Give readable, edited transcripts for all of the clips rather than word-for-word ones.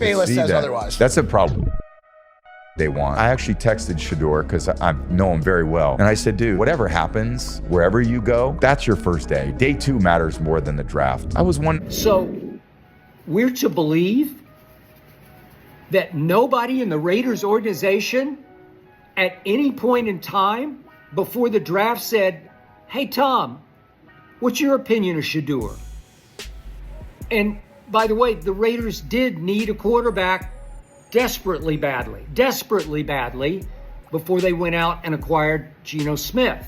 Bayless says otherwise. That's a problem. They want. I actually texted Shedeur because I know him very well. And I said, dude, whatever happens, wherever you go, that's your first day. Day 2 matters more than the draft. I was one. So we're to believe that nobody in the Raiders organization at any point in time before the draft said, hey, Tom, what's your opinion of Shedeur? And by the way, the Raiders did need a quarterback desperately badly before they went out and acquired Geno Smith.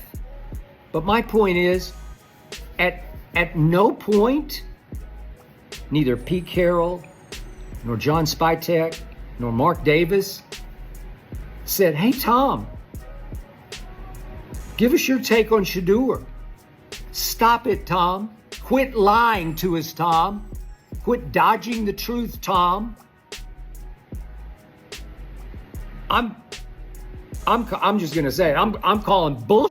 But my point is, at no point, neither Pete Carroll, nor John Spytek, nor Mark Davis said, hey, Tom, give us your take on Shedeur. Stop it, Tom. Quit lying to us, Tom. Quit dodging the truth, Tom. I'm just gonna say it. I'm calling bull.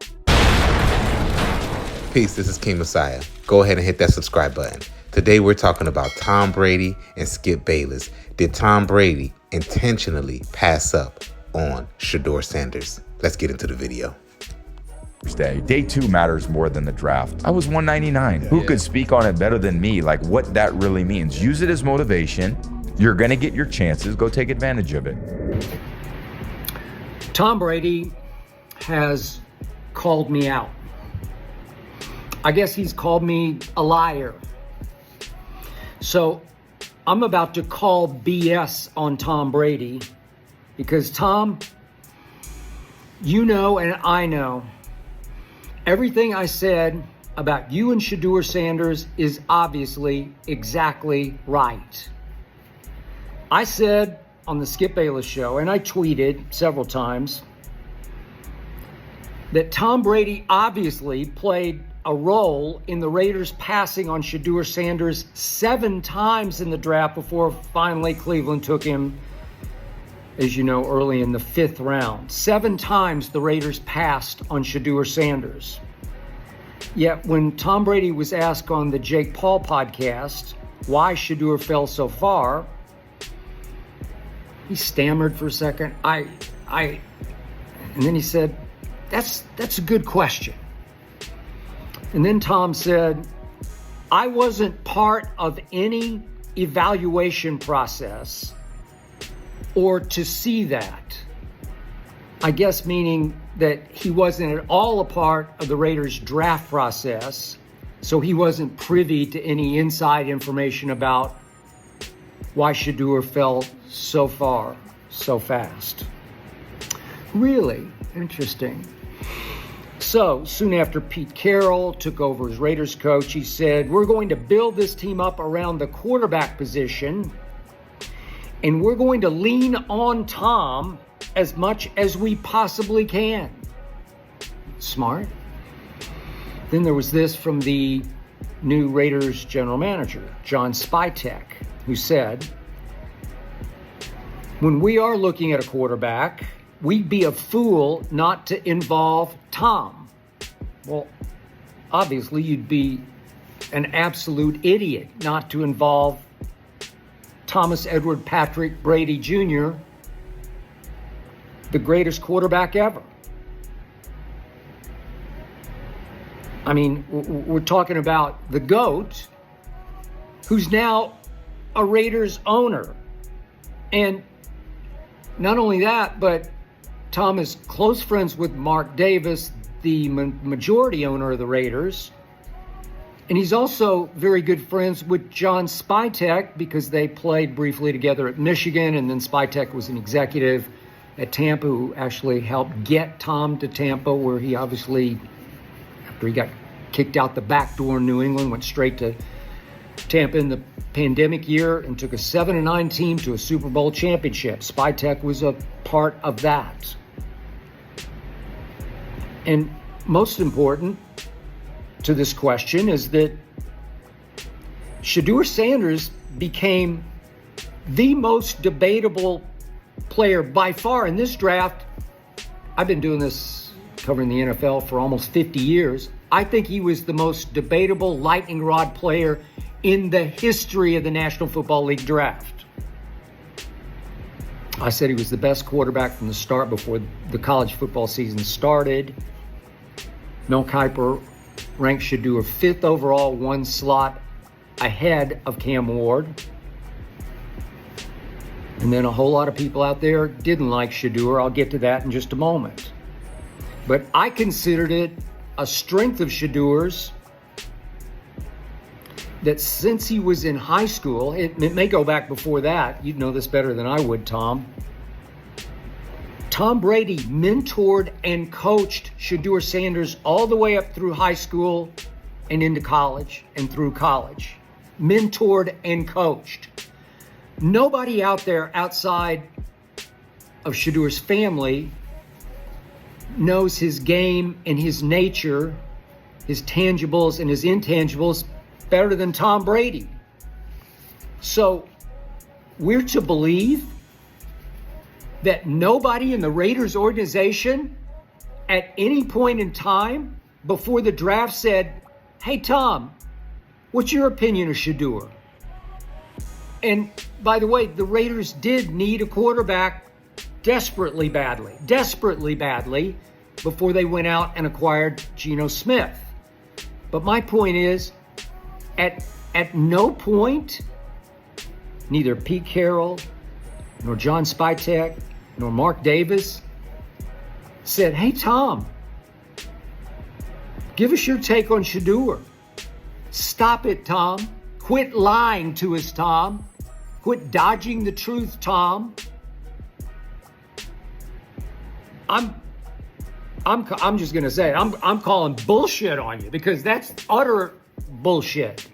Peace, this is King Messiah. Go ahead and hit that subscribe button. Today we're talking about Tom Brady and Skip Bayless. Did Tom Brady intentionally pass up on Shedeur Sanders? Let's get into the video. Day 2 matters more than the draft. I was 199. Who could speak on it better than me? Like what that really means. Use it as motivation. You're gonna get your chances. Go take advantage of it. Tom Brady has called me out. I guess he's called me a liar. So I'm about to call BS on Tom Brady because Tom, you know and I know everything I said about you and Shedeur Sanders is obviously exactly right. I said on the Skip Bayless show, and I tweeted several times, that Tom Brady obviously played a role in the Raiders passing on Shedeur Sanders 7 times in the draft before finally Cleveland took him, as you know, early in the 5th round. 7 times the Raiders passed on Shedeur Sanders. Yet when Tom Brady was asked on the Jake Paul podcast why Shedeur fell so far, he stammered for a second. And then he said, that's a good question. And then Tom said, I wasn't part of any evaluation process or to see that. I guess meaning that he wasn't at all a part of the Raiders draft process, so he wasn't privy to any inside information about why Shedeur fell so far, so fast. Really interesting. So soon after Pete Carroll took over as Raiders coach, he said, we're going to build this team up around the quarterback position, and we're going to lean on Tom as much as we possibly can. Smart. Then there was this from the new Raiders general manager, John Spytek, who said, when we are looking at a quarterback, we'd be a fool not to involve Tom. Well, obviously you'd be an absolute idiot not to involve Thomas Edward Patrick Brady Jr., the greatest quarterback ever. I mean, we're talking about the GOAT, who's now a Raiders owner. And not only that, but Tom is close friends with Mark Davis, the majority owner of the Raiders. And he's also very good friends with John Spytek because they played briefly together at Michigan, and then Spytek was an executive at Tampa who actually helped get Tom to Tampa, where he obviously, after he got kicked out the back door in New England, went straight to Tampa in the pandemic year and took a 7-9 team to a Super Bowl championship. Spytek was a part of that. And most important to this question is that Shedeur Sanders became the most debatable player by far in this draft. I've been doing this, covering the NFL for almost 50 years. I think he was the most debatable lightning rod player in the history of the National Football League draft. I said he was the best quarterback from the start before the college football season started. Mel Kiper ranked Shedeur 5th overall, 1 slot ahead of Cam Ward. And then a whole lot of people out there didn't like Shedeur. I'll get to that in just a moment. But I considered it a strength of Shedeur's that since he was in high school, it may go back before that, you'd know this better than I would, Tom. Tom Brady mentored and coached Shedeur Sanders all the way up through high school and into college and through college. Mentored and coached. Nobody out there outside of Shedeur's family knows his game and his nature, his tangibles and his intangibles better than Tom Brady. So we're to believe that nobody in the Raiders organization at any point in time before the draft said, "Hey, Tom, what's your opinion of Shedeur?" And by the way, the Raiders did need a quarterback desperately badly before they went out and acquired Geno Smith. But my point is, at no point, neither Pete Carroll, nor John Spytek, nor Mark Davis said, "Hey, Tom, give us your take on Shedeur. Stop it, Tom. Quit lying to us, Tom. Quit dodging the truth, Tom." I'm just gonna say it. I'm calling bullshit on you, because that's utter bullshit.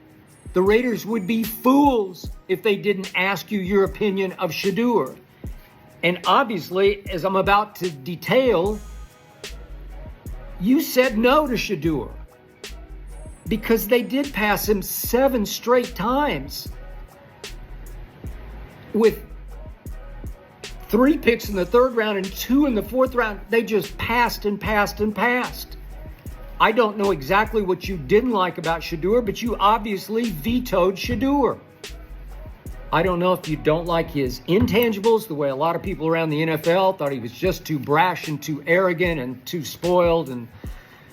The Raiders would be fools if they didn't ask you your opinion of Shedeur. And obviously, as I'm about to detail, you said no to Shedeur because they did pass him 7 straight times with 3 picks in the 3rd round and 2 in the 4th round. They just passed and passed and passed. I don't know exactly what you didn't like about Shedeur, but you obviously vetoed Shedeur. I don't know if you don't like his intangibles, the way a lot of people around the NFL thought he was just too brash and too arrogant and too spoiled and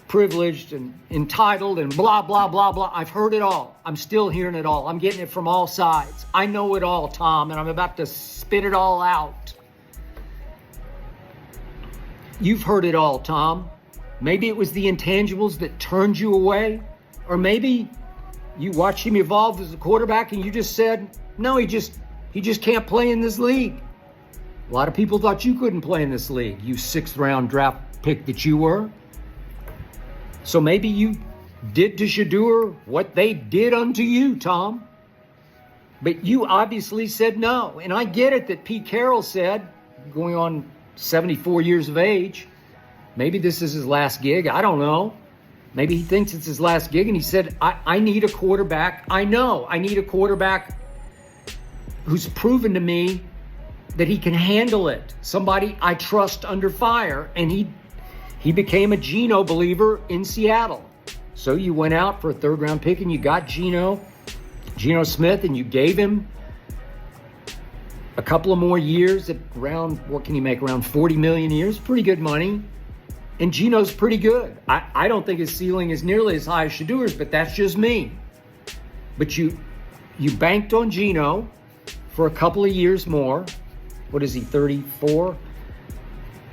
privileged and entitled and blah, blah, blah, blah. I've heard it all. I'm still hearing it all. I'm getting it from all sides. I know it all, Tom, and I'm about to spit it all out. You've heard it all, Tom. Maybe it was the intangibles that turned you away, or maybe you watched him evolve as a quarterback and you just said, no, he just can't play in this league. A lot of people thought you couldn't play in this league, you 6th round draft pick that you were. So maybe you did to Shedeur what they did unto you, Tom. But you obviously said no. And I get it that Pete Carroll said, going on 74 years of age, maybe this is his last gig. I don't know. Maybe he thinks it's his last gig. And he said, I need a quarterback. I need a quarterback who's proven to me that he can handle it. Somebody I trust under fire. And he became a Geno believer in Seattle. So you went out for a 3rd round pick and you got Geno Smith, and you gave him a couple of more years at around, what can he make, around $40 million a year? It's pretty good money. And Geno's pretty good. I don't think his ceiling is nearly as high as Shedeur's, but that's just me. But you banked on Geno for a couple of years more. What is he, 34?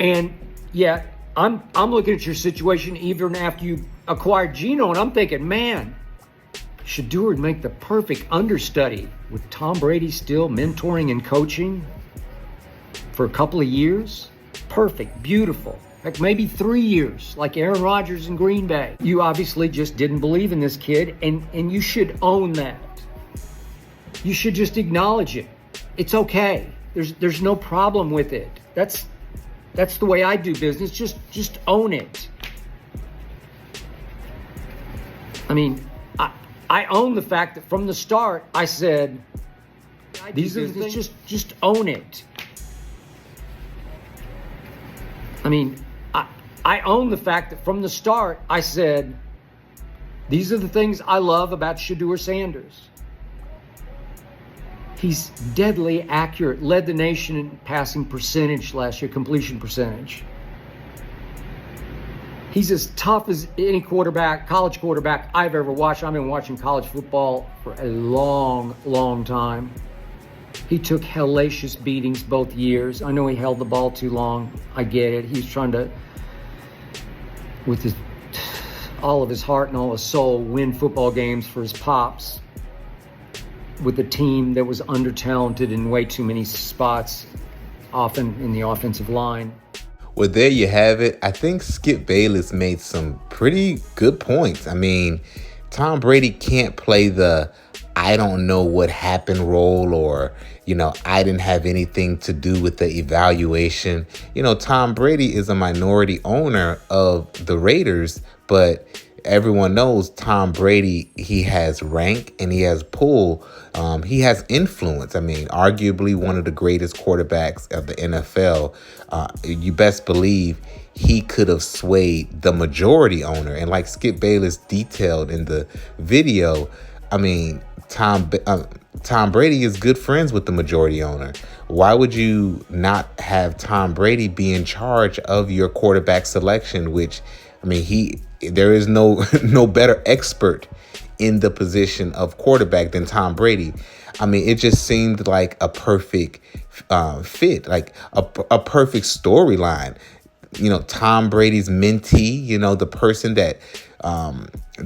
And yet, I'm looking at your situation even after you acquired Geno, and I'm thinking, man, Shedeur would make the perfect understudy with Tom Brady still mentoring and coaching for a couple of years. Perfect, beautiful. Like maybe 3 years, like Aaron Rodgers in Green Bay. You obviously just didn't believe in this kid, and you should own that. You should just acknowledge it. It's okay. There's no problem with it. That's the way I do business. Just own it. I mean, I own the fact that from the start I said, these are the things, just own it. I mean, I own the fact that from the start I said, these are the things I love about Shedeur Sanders. He's deadly accurate, led the nation in passing percentage last year, completion percentage. He's as tough as any quarterback, college quarterback I've ever watched. I've been watching college football for a long, long time. He took hellacious beatings both years. I know he held the ball too long. I get it. He's trying to, with all of his heart and all his soul, win football games for his pops with a team that was under-talented in way too many spots, often in the offensive line. Well, there you have it. I think Skip Bayless made some pretty good points. I mean, Tom Brady can't play the I don't know what happened role, or, I didn't have anything to do with the evaluation. Tom Brady is a minority owner of the Raiders, but everyone knows Tom Brady, he has rank and he has pull. He has influence. I mean, arguably one of the greatest quarterbacks of the NFL. You best believe he could have swayed the majority owner. And like Skip Bayless detailed in the video, I mean, Tom Brady is good friends with the majority owner. Why would you not have Tom Brady be in charge of your quarterback selection? Which, I mean, there is no better expert in the position of quarterback than Tom Brady. I mean, it just seemed like a perfect fit, like a perfect storyline. Tom Brady's mentee, the person that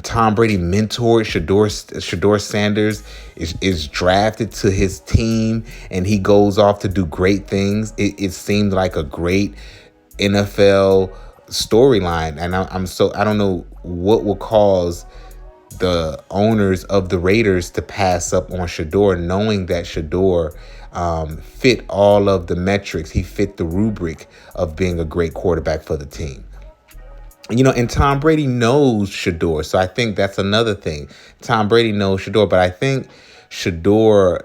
Tom Brady mentored, Shedeur Sanders, is drafted to his team, and he goes off to do great things. It seemed like a great NFL storyline, and I don't know what will cause the owners of the Raiders to pass up on Shedeur, knowing that Shedeur fit all of the metrics. He fit the rubric of being a great quarterback for the team. And Tom Brady knows Shedeur. So I think that's another thing. Tom Brady knows Shedeur, but I think Shedeur,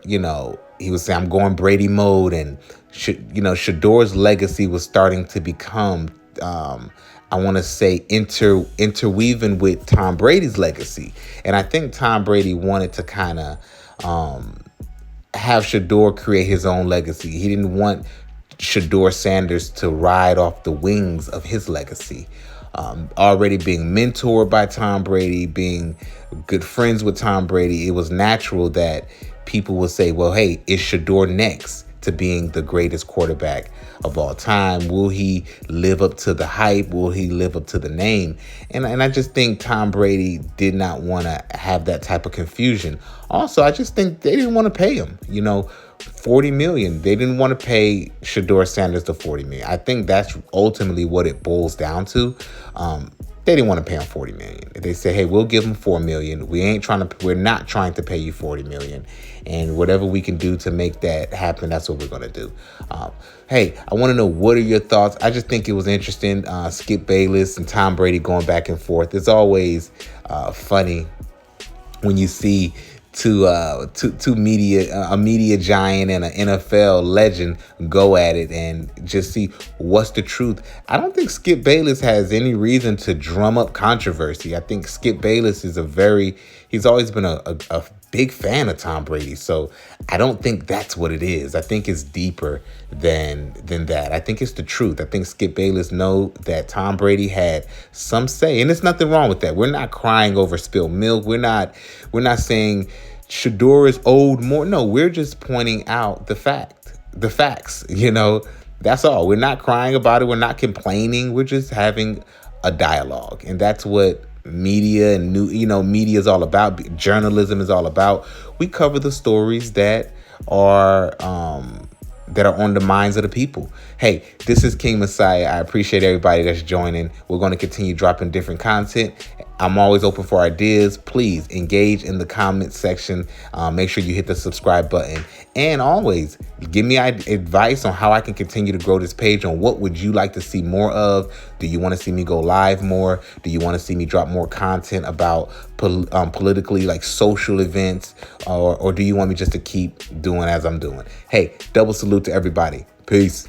he was saying, I'm going Brady mode. And, Shedeur's legacy was starting to become, I want to say, interweaving with Tom Brady's legacy. And I think Tom Brady wanted to kind of have Shedeur create his own legacy. He didn't want Shedeur Sanders to ride off the wings of his legacy. Already being mentored by Tom Brady, being good friends with Tom Brady, it was natural that people would say, well, hey, is Shedeur next to being the greatest quarterback of all time? Will he live up to the hype? Will he live up to the name? And I just think Tom Brady did not want to have that type of confusion. Also, I just think they didn't want to pay him, $40 million. They didn't want to pay Shedeur Sanders the $40 million. I think that's ultimately what it boils down to. They didn't want to pay him $40 million. They said, hey, we'll give him $4 million. We're not trying to pay you $40 million. And whatever we can do to make that happen, that's what we're going to do. Hey, I want to know, what are your thoughts? I just think it was interesting. Skip Bayless and Tom Brady going back and forth. It's always funny when you see a media giant and an NFL legend go at it and just see what's the truth. I don't think Skip Bayless has any reason to drum up controversy. I think Skip Bayless is he's always been a big fan of Tom Brady. So I don't think that's what it is. I think it's deeper than that. I think it's the truth. I think Skip Bayless knows that Tom Brady had some say, and there's nothing wrong with that. We're not crying over spilled milk. We're not saying Shedeur is owed more. No, we're just pointing out the facts. That's all. We're not crying about it. We're not complaining. We're just having a dialogue. And that's what media and media is all about. Journalism is all about. We cover the stories that are on the minds of the people. Hey, this is King Messiah. I appreciate everybody that's joining. We're going to continue dropping different content. I'm always open for ideas. Please engage in the comment section. Make sure you hit the subscribe button. And always give me advice on how I can continue to grow this page. On what would you like to see more of? Do you want to see me go live more? Do you want to see me drop more content about politically, like social events? Or do you want me just to keep doing as I'm doing? Hey, double salute to everybody. Peace.